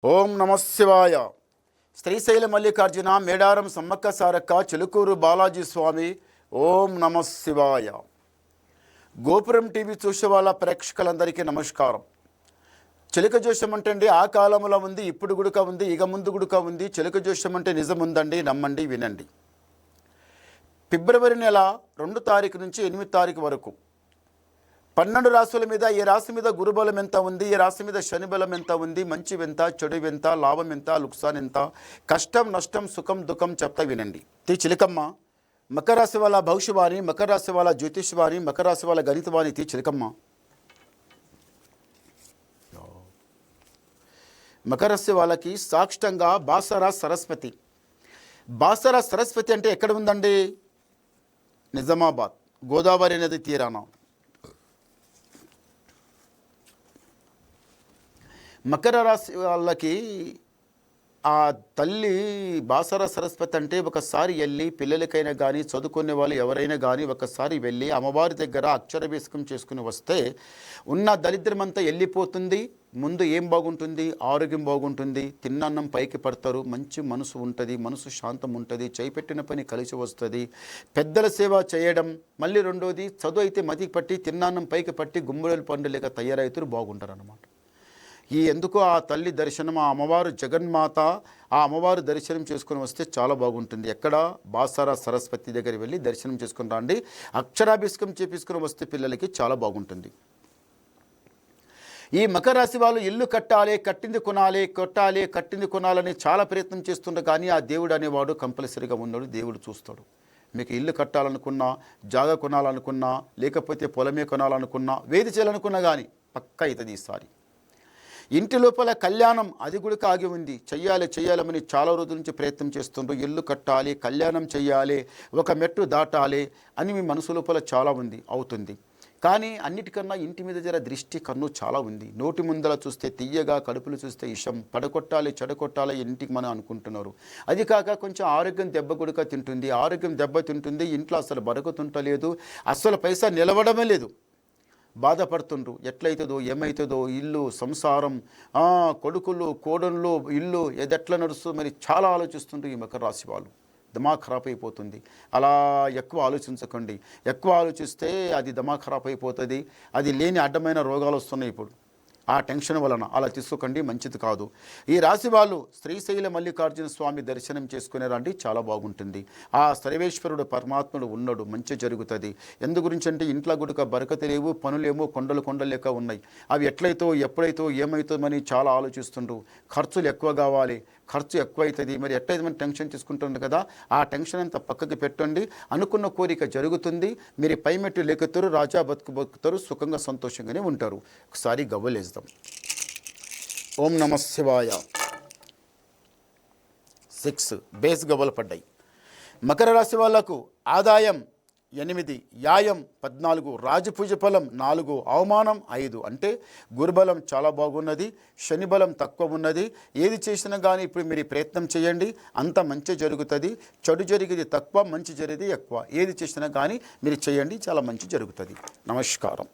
ఓం నమ శివాయ. శ్రీశైల మల్లికార్జున మేడారం సమ్మక్క సారక్క చిలుకూరు బాలాజీ స్వామి. ఓం నమ శివాయ. గోపురం టీవీ చూసే వాళ్ళ ప్రేక్షకులందరికీ నమస్కారం. చిలుక జోషం అంటే ఆ కాలంలో ఉంది, ఇప్పుడు గుడుక ఉంది, ఇక ముందు గుడుక ఉంది. చిలుక జోషం అంటే నిజం ఉందండి, నమ్మండి, వినండి. ఫిబ్రవరి నెల 2 తారీఖు నుంచి 8 తారీఖు వరకు 12 రాశుల మీద ఏ రాశి మీద గురుబలం ఎంత ఉంది, ఏ రాశి మీద శని బలం ఎంత ఉంది, మంచి ఎంత, చెడు ఎంత, లాభం ఎంత, లుక్సాన్ ఎంత, కష్టం నష్టం సుఖం దుఃఖం చెప్తా వినండి. చిలకమ్మ మకర రాశి వాళ్ళ భవిష్యవాణి, మకర రాశి వాళ్ళ జ్యోతిష్వాణి, మకర రాశి వాళ్ళ గణితవాణి. చిలకమ్మ మకర రాశి వాళ్ళకి సాక్షంగా బాసరా సరస్వతి. బాసరా సరస్వతి అంటే ఎక్కడ ఉందండి? నిజామాబాద్ గోదావరి నది తీరాన. మకర రాశి వాళ్ళకి ఆ తల్లి బాసర సరస్వతి అంటే ఒకసారి వెళ్ళి పిల్లలకైనా కానీ చదువుకునే వాళ్ళు ఎవరైనా కానీ ఒకసారి వెళ్ళి అమ్మవారి దగ్గర అక్షరాభ్యాసం చేసుకుని వస్తే ఉన్న దరిద్రమంతా వెళ్ళిపోతుంది. ముందు ఏం బాగుంటుంది? ఆరోగ్యం బాగుంటుంది, తిన్నన్నం పైకి పడతారు, మంచి మనసు ఉంటుంది, మనసు శాంతం ఉంటుంది, చేయిపెట్టిన పని కలిసి వస్తుంది, పెద్దల సేవ చేయడం. మళ్ళీ రెండోది చదువు అయితే మతికి పట్టి తిన్నన్నం పైకి పట్టి గుమ్మడి పండు లేక తయారైతురు బాగుంటారు అన్నమాట. ఎందుకు ఆ తల్లి దర్శనం, ఆ అమ్మవారు జగన్మాత, ఆ అమ్మవారు దర్శనం చేసుకుని వస్తే చాలా బాగుంటుంది. ఎక్కడ? బాసరా సరస్వతి దగ్గర వెళ్ళి దర్శనం చేసుకుని రండి. అక్షరాభ్యాసం చేపించుకుని వస్తే పిల్లలకి చాలా బాగుంటుంది. ఈ మకర రాశి వాళ్ళు ఇల్లు కట్టాలి, కట్టింది కొనాలి, కొట్టాలి, కట్టింది కొనాలని చాలా ప్రయత్నం చేస్తుండే, కానీ ఆ దేవుడు అనేవాడు కంపల్సరీగా ఉన్నాడు. దేవుడు చూస్తాడు. మీకు ఇల్లు కట్టాలనుకున్నా, జాగా కొనాలనుకున్నా, లేకపోతే పొలమే కొనాలనుకున్నా, వేది చేయాలనుకున్నా కానీ పక్కా అవుతుంది. ఈసారి ఇంటి లోపల కళ్యాణం అది కూడా ఆగి ఉంది. చెయ్యాలని చాలా రోజుల నుంచి ప్రయత్నం చేస్తుండ్రు. ఇల్లు కట్టాలి, కళ్యాణం చెయ్యాలి, ఒక మెట్టు దాటాలి అని మీ మనసు లోపల చాలా ఉంది, అవుతుంది. కానీ అన్నిటికన్నా ఇంటి మీద జర దృష్టి కన్ను చాలా ఉంది. నోటి ముందర చూస్తే తీయగా, కడుపులు చూస్తే ఇషం, పడగొట్టాలి చెడగొట్టాలి ఇంటికి మనం అనుకుంటున్నారు. అది కాక కొంచెం ఆరోగ్యం దెబ్బ గుడక తింటుంది. ఆరోగ్యం దెబ్బ తింటుంది, ఇంట్లో అసలు బరకతుంటలేదు, అసలు పైసా నిలవడమే లేదు. బాధపడుతుండ్రు. ఎట్లయితుందో ఏమవుతుందో, ఇల్లు సంసారం, కొడుకులు కోడళ్ళు, ఇల్లు ఎదెట్లా నడుస్తుందో మరి చాలా ఆలోచిస్తుండ్రు ఈ మకర రాశి వాళ్ళు. దిమాగ్ ఖరాబ్ అయిపోతుంది. అలా ఎక్కువ ఆలోచించకండి. ఎక్కువ ఆలోచిస్తే అది దిమాగ్ ఖరాబ్ అయిపోతుంది. అది లేని అడ్డమైన రోగాలు వస్తున్నాయి ఇప్పుడు. ఆ టెన్షన్ వలన అలా తీసుకోకండి, మంచిది కాదు. ఈ రాశి వాళ్ళు శ్రీశైల మల్లికార్జున స్వామి దర్శనం చేసుకునే రండి, చాలా బాగుంటుంది. ఆ సర్వేశ్వరుడు పరమాత్ముడు ఉన్నాడు, మంచి జరుగుతుంది. ఎందు గురించి అంటే ఇంట్లో గుడిక బరకత లేవు, పనులేమో కొండలు లెక్క ఉన్నాయి. అవి ఎట్లయితో ఎప్పుడైతో ఏమవుతుందని చాలా ఆలోచిస్తుండ్రు. ఖర్చులు ఎక్కువ కావాలి, ఖర్చు ఎక్కువ అవుతుంది, మరి ఎట్లయితే మనం టెన్షన్ తీసుకుంటుంది కదా. ఆ టెన్షన్ అంతా పక్కకి పెట్టండి. అనుకున్న కోరిక జరుగుతుంది. మీరు పైమెట్టు లెక్కుతారు, రాజా బతుకుతారు, సుఖంగా సంతోషంగానే ఉంటారు. ఒకసారి గవ్వలేస్తాం. ఓం నమ శివాయ. 6 బేస్ గవ్వలు పడ్డాయి. మకర రాశి వాళ్లకు ఆదాయం 8, యాయం 14, రాజపూజ ఫలం 4, అవమానం 5. అంటే గురుబలం చాలా బాగున్నది, శని బలం తక్కువ ఉన్నది. ఏది చేసినా కానీ ఇప్పుడు మీరు ప్రయత్నం చేయండి, అంత మంచి జరుగుతుంది. చెడు జరిగేది తక్కువ, మంచి జరిగేది ఎక్కువ. ఏది చేసినా కానీ మీరు చేయండి, చాలా మంచి జరుగుతుంది. నమస్కారం.